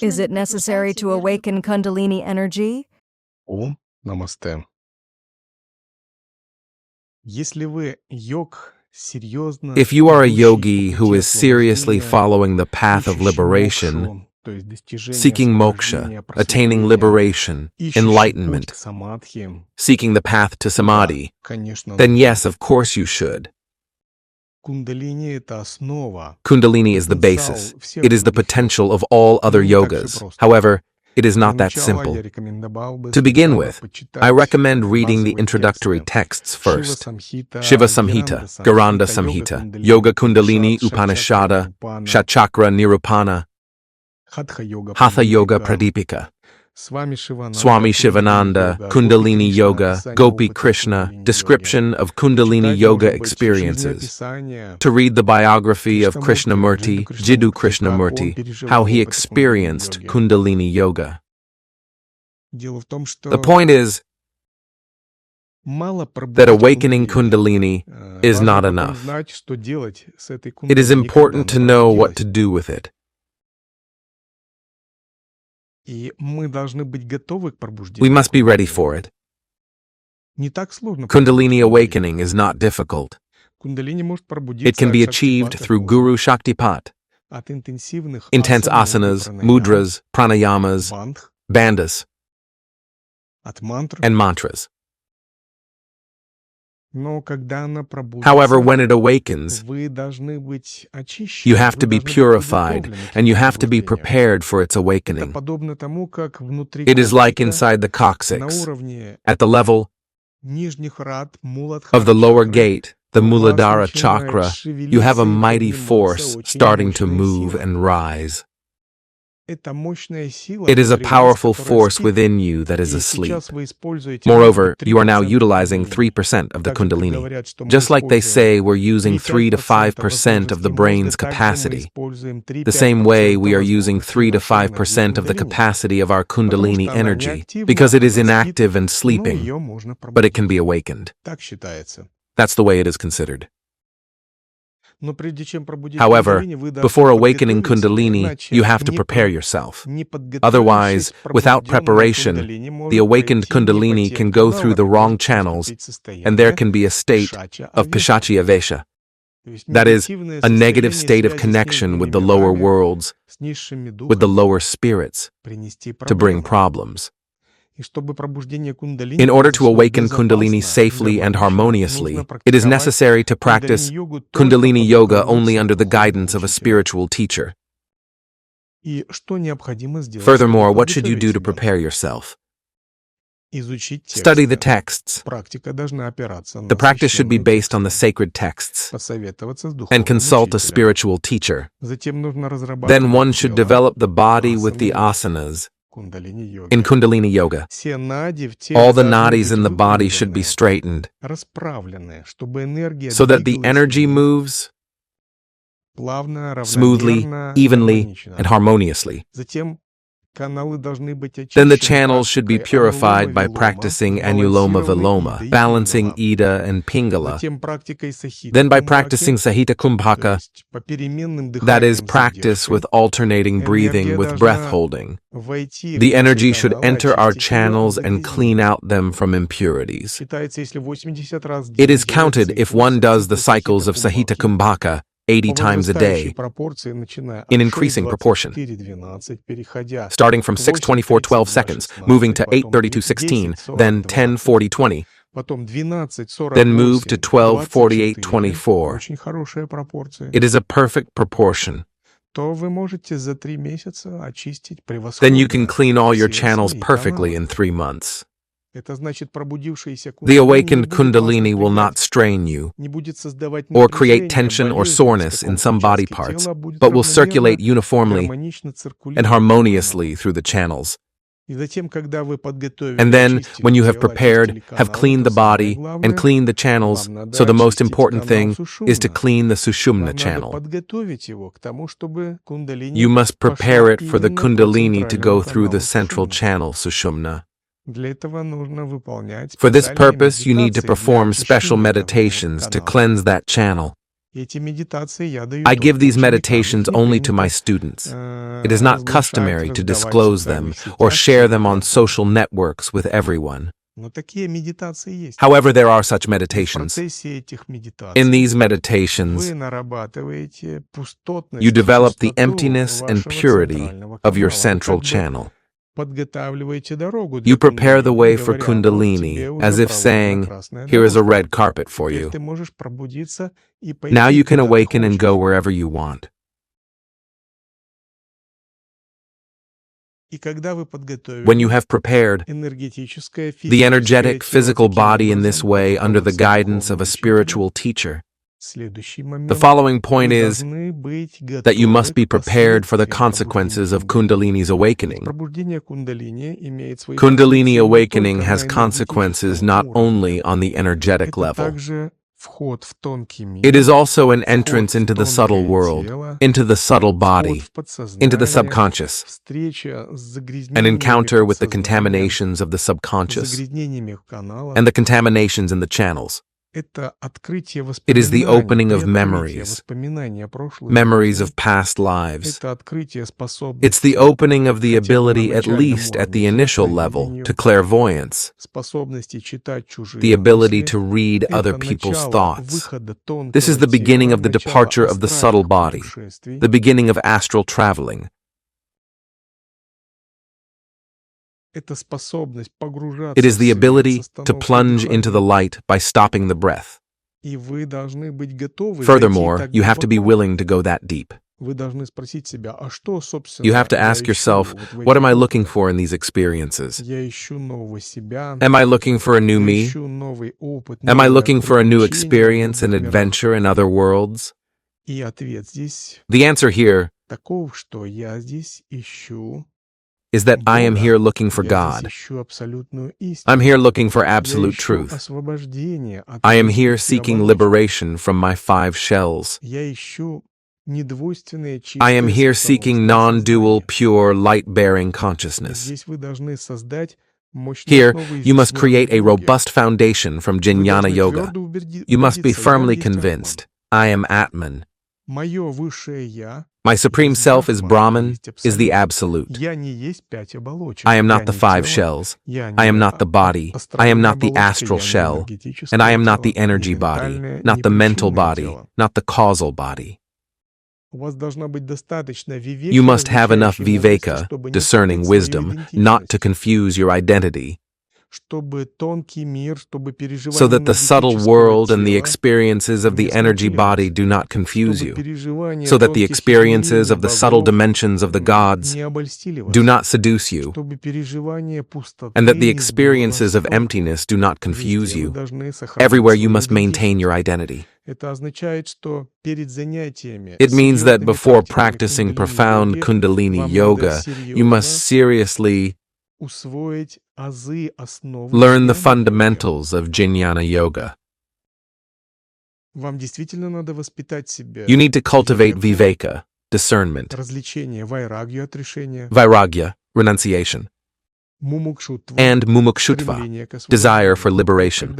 Is it necessary to awaken Kundalini energy? Om Namaste. If you are a yogi who is seriously following the path of liberation, seeking moksha, attaining liberation, enlightenment, seeking the path to Samadhi, then yes, of course you should. Kundalini is the basis. It is the potential of all other yogas. However, it is not that simple. To begin with, I recommend reading the introductory texts first. Shiva Samhita, Gheranda Samhita, Yoga Kundalini Upanishad, Shatchakra Nirupana, Hatha Yoga Pradipika, Swami Shivananda, Kundalini Yoga, Gopi Krishna, description of Kundalini Yoga Experiences. To read the biography of Krishnamurti, Jiddu Krishnamurti, how he experienced Kundalini Yoga. The point is that awakening Kundalini is not enough. It is important to know what to do with it. We must be ready for it. Kundalini awakening is not difficult. It can be achieved through Guru Shaktipat, intense asanas, mudras, pranayamas, bandhas, and mantras. However, when it awakens, you have to be purified and you have to be prepared for its awakening. It is like inside the coccyx. At the level of the lower gate, the Muladhara chakra, you have a mighty force starting to move and rise. It is a powerful force within you that is asleep. Moreover, you are now utilizing 3% of the Kundalini. Just like they say we're using 3 to 5% of the brain's capacity, the same way we are using 3 to 5% of the capacity of our Kundalini energy, because it is inactive and sleeping, but it can be awakened. That's the way it is considered. However, before awakening Kundalini, you have to prepare yourself. Otherwise, without preparation, the awakened Kundalini can go through the wrong channels, and there can be a state of Pishachi Avesha. That is, a negative state of connection with the lower worlds, with the lower spirits, to bring problems. In order to awaken Kundalini safely and harmoniously, it is necessary to practice Kundalini Yoga only under the guidance of a spiritual teacher. Furthermore, what should you do to prepare yourself? Study the texts. The practice should be based on the sacred texts and consult a spiritual teacher. Then one should develop the body with the asanas. In Kundalini Yoga, all the nadis in the body should be straightened so that the energy moves smoothly, evenly, and harmoniously. Then the channels should be purified by practicing Anuloma Viloma, balancing Ida and Pingala. Then by practicing Sahita Kumbhaka, that is, practice with alternating breathing with breath holding. The energy should enter our channels and clean out them from impurities. It is counted if one does the cycles of Sahita Kumbhaka 80 times a day, in increasing proportion, starting from 6:24:12 seconds, moving to 8:32:16, then 10:40:20, then move to 12:48:24. It is a perfect proportion. Then you can clean all your channels perfectly in 3 months. The awakened Kundalini will not strain you or create tension or soreness in some body parts, but will circulate uniformly and harmoniously through the channels. And then, when you have prepared, have cleaned the body, and cleaned the channels, so the most important thing is to clean the Sushumna channel. You must prepare it for the Kundalini to go through the central channel, Sushumna. For this purpose, you need to perform special meditations to cleanse that channel. I give these meditations only to my students. It is not customary to disclose them or share them on social networks with everyone. However, there are such meditations. In these meditations, you develop the emptiness and purity of your central channel. You prepare the way for Kundalini, as if saying, "Here is a red carpet for you. Now you can awaken and go wherever you want." When you have prepared the energetic physical body in this way under the guidance of a spiritual teacher, the following point is that you must be prepared for the consequences of Kundalini's awakening. Kundalini awakening has consequences not only on the energetic level. It is also an entrance into the subtle world, into the subtle body, into the subconscious, an encounter with the contaminations of the subconscious and the contaminations in the channels. It is the opening of memories, memories of past lives. It's the opening of the ability, at least at the initial level, to clairvoyance, the ability to read other people's thoughts. This is the beginning of the departure of the subtle body, the beginning of astral traveling. It is the ability to plunge into the light by stopping the breath. Furthermore, you have to be willing to go that deep. You have to ask yourself, what am I looking for in these experiences? Am I looking for a new me? Am I looking for a new experience and adventure in other worlds? The answer here is that I am here looking for God. I'm here looking for absolute truth. I am here seeking liberation from my 5 shells. I am here seeking non-dual, pure, light-bearing consciousness. Here, you must create a robust foundation from Jnana Yoga. You must be firmly convinced, I am Atman. My Supreme Self is Brahman, is the Absolute. I am not the 5 shells. I am not the body. I am not the astral shell. And I am not the energy body, not the mental body, not the causal body. You must have enough viveka, discerning wisdom, not to confuse your identity, so that the subtle world and the experiences of the energy body do not confuse you, so that the experiences of the subtle dimensions of the gods do not seduce you, and that the experiences of emptiness do not confuse you. Everywhere you must maintain your identity. It means that before practicing profound Kundalini Yoga, you must seriously learn the fundamentals of Jnana Yoga. You need to cultivate viveka, discernment, vairagya, renunciation, and mumukshutva, desire for liberation.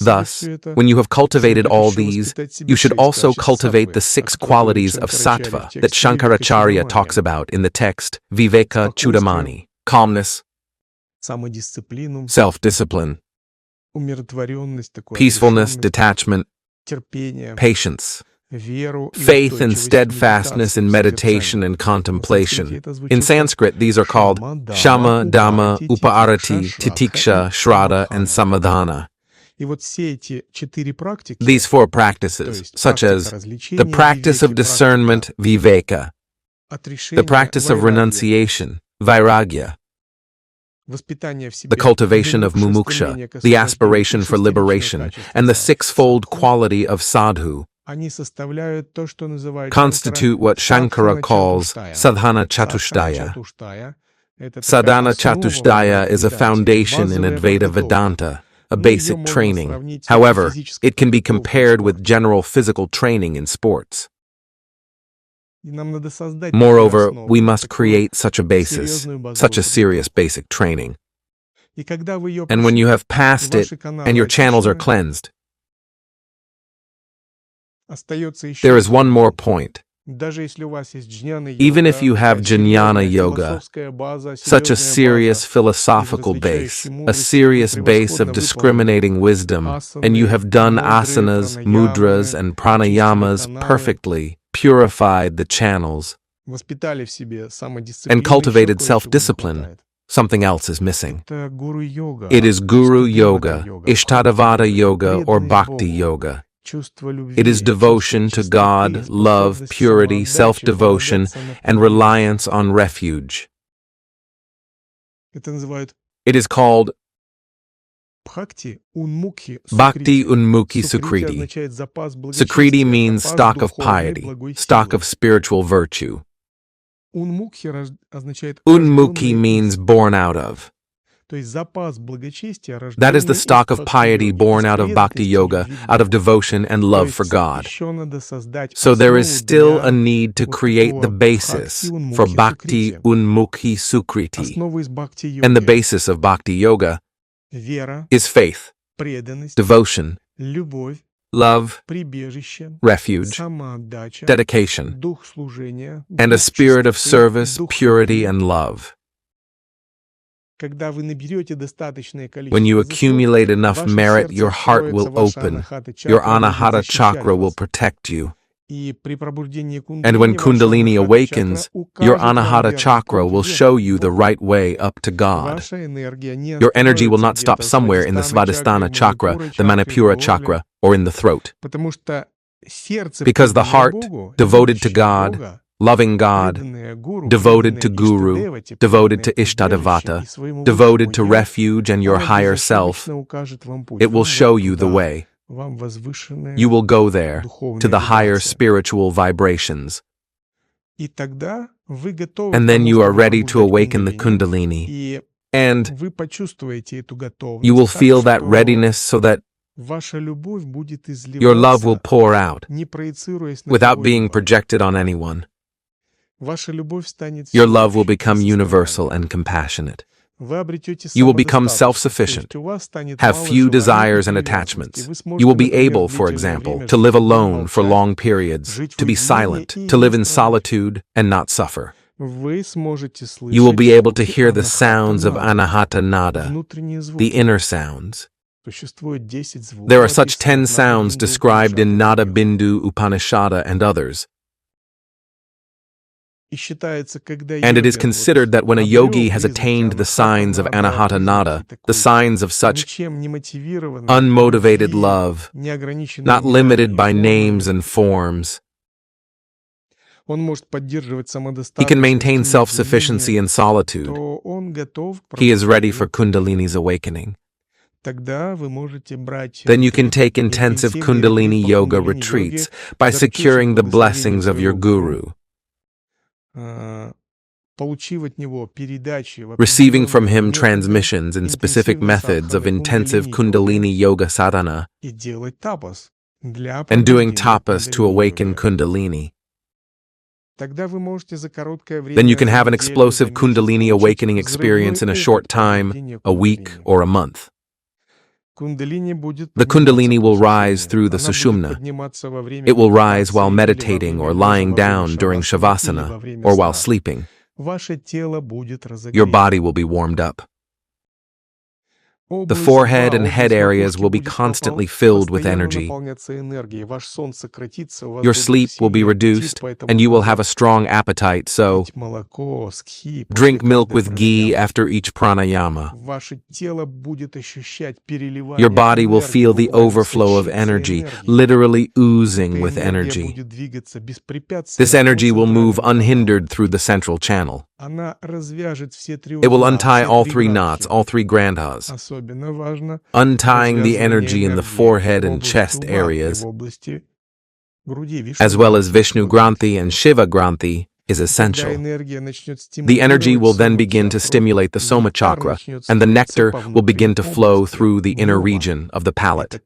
Thus, when you have cultivated all these, you should also cultivate the 6 qualities of sattva that Shankaracharya talks about in the text Viveka Chudamani: calmness, self-discipline, peacefulness, detachment, patience, faith and steadfastness in meditation and contemplation. In Sanskrit, these are called Shama, Dhamma, Upaarati, Titiksha, Shraddha, and Samadhana. These 4 practices, such as the practice of discernment, viveka, the practice of renunciation, vairagya, the cultivation of mumuksha, the aspiration for liberation, and the 6-fold quality of sadhu, constitute what Shankara calls sadhana chatushdaya. Sadhana chatushdaya is a foundation in Advaita Vedanta, a basic training. However, it can be compared with general physical training in sports. Moreover, we must create such a basis, such a serious basic training. And when you have passed it and your channels are cleansed, There is one more point. Even if you have jnana yoga, such a serious philosophical base, a serious base of discriminating wisdom, and you have done asanas, mudras, and pranayamas perfectly, purified the channels, and cultivated self-discipline, something else is missing. It is Guru Yoga, Ishtadavada Yoga, or Bhakti Yoga. It is devotion to God, love, purity, self-devotion, and reliance on refuge. It is called Bhakti Unmukhi Sukriti. Sukriti means stock of piety, stock of spiritual virtue. Unmukhi means born out of. That is the stock of piety born out of Bhakti Yoga, out of devotion and love for God. So there is still a need to create the basis for Bhakti Unmukhi Sukriti. And the basis of Bhakti Yoga is faith, devotion, love, refuge, dedication, and a spirit of service, purity, and love. When you accumulate enough merit, your heart will open, your anahata chakra will protect you. And when Kundalini awakens, your anahata chakra will show you the right way up to God. Your energy will not stop somewhere in the svadhisthana chakra, the manipura chakra, or in the throat. Because the heart, devoted to God, loving God, devoted to Guru, devoted to Ishtadevata, devoted to refuge and your higher self, it will show you the way. You will go there, to the higher spiritual vibrations. And then you are ready to awaken the Kundalini. And you will feel that readiness so that your love will pour out, without being projected on anyone. Your love will become universal and compassionate. You will become self-sufficient, have few desires and attachments. You will be able, for example, to live alone for long periods, to be silent, to live in solitude and not suffer. You will be able to hear the sounds of anahata nada, the inner sounds. There are such 10 sounds described in Nada Bindu Upanishad and others. And it is considered that when a yogi has attained the signs of anahata nada, the signs of such unmotivated love, not limited by names and forms, he can maintain self-sufficiency in solitude. He is ready for Kundalini's awakening. Then you can take intensive Kundalini Yoga retreats by securing the blessings of your Guru, receiving from him transmissions and specific methods of intensive Kundalini Yoga sadhana, and doing tapas to awaken Kundalini. Then you can have an explosive Kundalini awakening experience in a short time, a week or a month. The Kundalini will rise through the Sushumna. It will rise while meditating or lying down during Shavasana or while sleeping. Your body will be warmed up. The forehead and head areas will be constantly filled with energy. Your sleep will be reduced, and you will have a strong appetite, so drink milk with ghee after each pranayama. Your body will feel the overflow of energy, literally oozing with energy. This energy will move unhindered through the central channel. It will untie all 3 knots, all 3 grandhas, untying the energy in the forehead and chest areas, as well as Vishnu Granthi and Shiva Granthi, is essential. The energy will then begin to stimulate the Soma chakra, and the nectar will begin to flow through the inner region of the palate.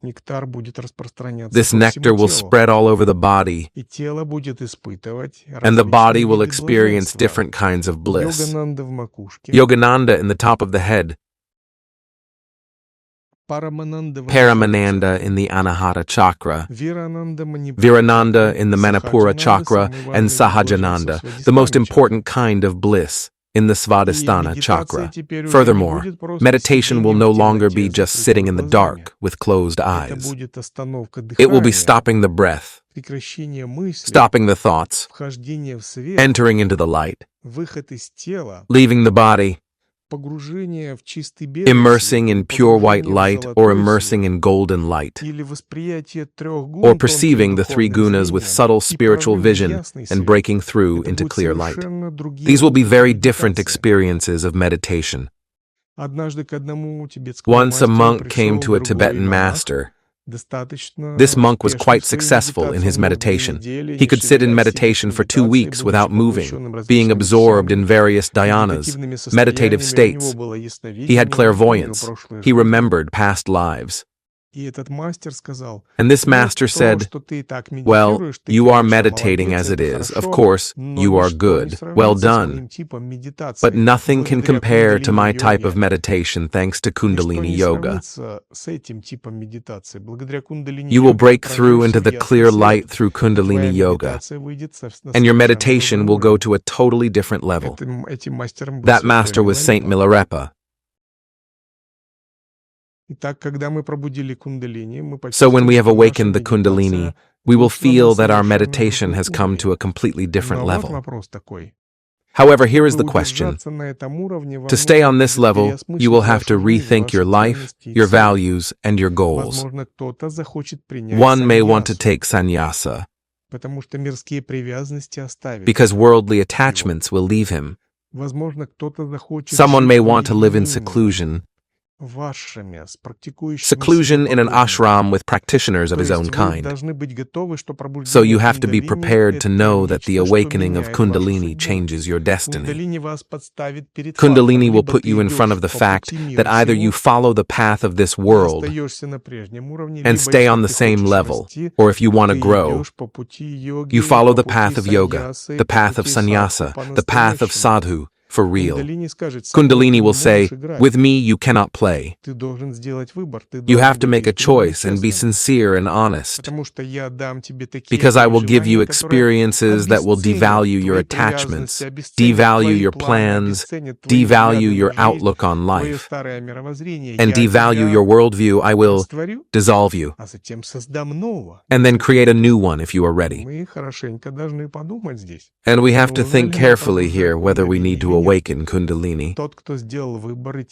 This nectar will spread all over the body, and the body will experience different kinds of bliss. Yogananda in the top of the head Paramananda in the Anahata chakra, Virananda in the Manipura chakra, and Sahajananda, the most important kind of bliss, in the Svadhisthana chakra. Furthermore, meditation will no longer be just sitting in the dark with closed eyes. It will be stopping the breath, stopping the thoughts, entering into the light, leaving the body, immersing in pure white light or immersing in golden light, or perceiving the three gunas with subtle spiritual vision and breaking through into clear light. These will be very different experiences of meditation. Once a monk came to a Tibetan master. This monk was quite successful in his meditation. He could sit in meditation for 2 weeks without moving, being absorbed in various dhyanas, meditative states. He had clairvoyance. He remembered past lives. And this master said, "Well, you are meditating as it is. Of course, you are good. Well done. But nothing can compare to my type of meditation thanks to Kundalini Yoga. You will break through into the clear light through Kundalini Yoga, and your meditation will go to a totally different level." That master was Saint Milarepa. So when we have awakened the Kundalini, we will feel that our meditation has come to a completely different level. However, here is the question. To stay on this level, you will have to rethink your life, your values, and your goals. One may want to take sannyasa, because worldly attachments will leave him. Someone may want to live in seclusion, seclusion in an ashram with practitioners of his own kind. So you have to be prepared to know that the awakening of Kundalini changes your destiny. Kundalini will put you in front of the fact that either you follow the path of this world and stay on the same level, or if you want to grow, you follow the path of yoga, the path of sannyasa, the path of sadhu, for real. Kundalini will say, "With me you cannot play. You have to make a choice and be sincere and honest, because I will give you experiences that will devalue your attachments, devalue your plans, devalue your outlook on life, and devalue your worldview. I will dissolve you, and then create a new one if you are ready." And we have to think carefully here whether we need to awaken Kundalini.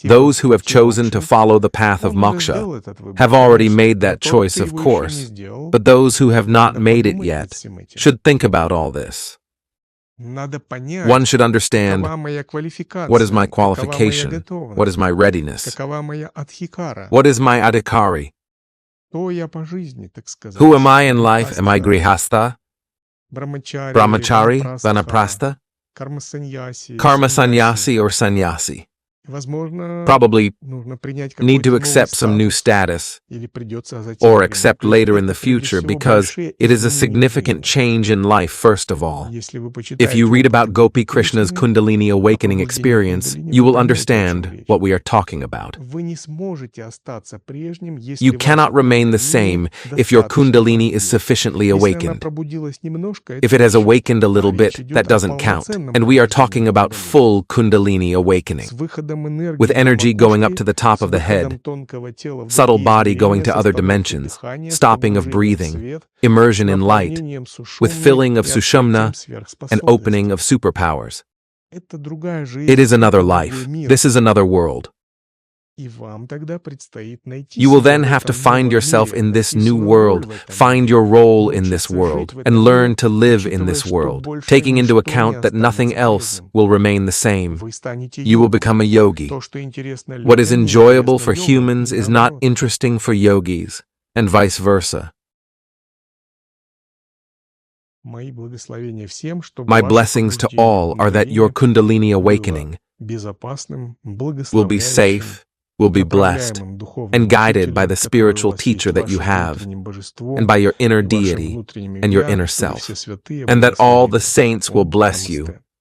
Those who have chosen to follow the path of Moksha have already made that choice, of course, but those who have not made it yet should think about all this. One should understand, what is my qualification? What is my readiness? What is my adhikari? Who am I in life? Am I grihastha, brahmachari, vanaprastha, karma sannyasi, or sannyasi? Probably need to accept some new status or accept later in the future, because it is a significant change in life first of all. If you read about Gopi Krishna's Kundalini awakening experience, you will understand what we are talking about. You cannot remain the same if your Kundalini is sufficiently awakened. If it has awakened a little bit, that doesn't count, and we are talking about full Kundalini awakening, with energy going up to the top of the head, subtle body going to other dimensions, stopping of breathing, immersion in light, with filling of sushumna and opening of superpowers. It is another life. This is another world. You will then have to find yourself in this new world, find your role in this world, and learn to live in this world, taking into account that nothing else will remain the same. You will become a yogi. What is enjoyable for humans is not interesting for yogis, and vice versa. My blessings to all are that your Kundalini awakening will be safe, will be blessed, and guided by the spiritual teacher that you have, and by your inner deity and your inner self, and that all the saints will bless you,